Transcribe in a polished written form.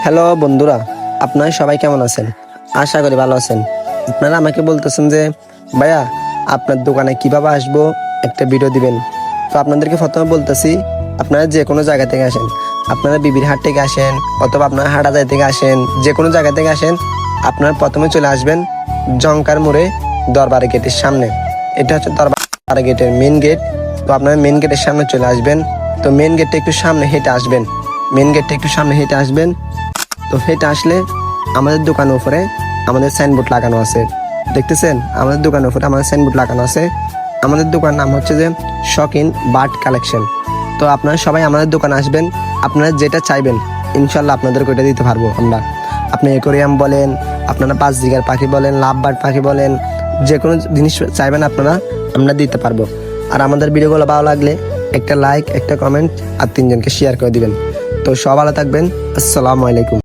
Hello বন্ধুরা, আপনারা সবাই কেমন আছেন? আশা করি ভালো আছেন। আপনারা আমাকে বলতেছেন যে ভাইয়া আপনার দোকানে কিভাবে আসবো, একটা ভিডিও দিবেন। তো আপনাদেরকে প্রথমে বলতেছি, আপনারা যে কোনো জায়গা থেকে আসেন, আপনারা বিবির হাট থেকে আসেন অথবা আপনারা হাটাজাই থেকে আসেন, যে কোনো জায়গা থেকে আসেন, আপনারা প্রথমে চলে আসবেন জংকার মোড়ে দরবার গেটের সামনে। এটা হচ্ছে দরবার গেটের মেন গেট। তো আপনারা মেন গেটের সামনে চলে আসবেন। তো মেন গেটটা একটু সামনে হেঁটে আসবেন, তো হেঁটে আসলে আমাদের দোকানের উপরে আমাদের সাইনবোর্ড লাগানো আছে, দেখতেছেন? আমাদের দোকানের উপরে আমাদের সাইনবোর্ড লাগানো আছে। আমাদের দোকান নাম হচ্ছে যে শৌখিন বার্ড কালেকশন। তো আপনারা সবাই আমাদের দোকানে আসবেন, আপনারা যেটা চাইবেন ইনশাল্লাহ আপনাদেরকে ওইটা দিতে পারবো আমরা। আপনি অ্যাকোরিয়াম বলেন, আপনারা বাজরিগার পাখি বলেন, লাভ বার্ড পাখি বলেন, যে কোনো জিনিস চাইবেন আপনারা, আমরা দিতে পারবো। আর আমাদের ভিডিওগুলো ভালো লাগলে একটা লাইক, একটা কমেন্ট আর 3 জনকে শেয়ার করে দিবেন। তো সব ভালো থাকবেন। আসসালামু আলাইকুম।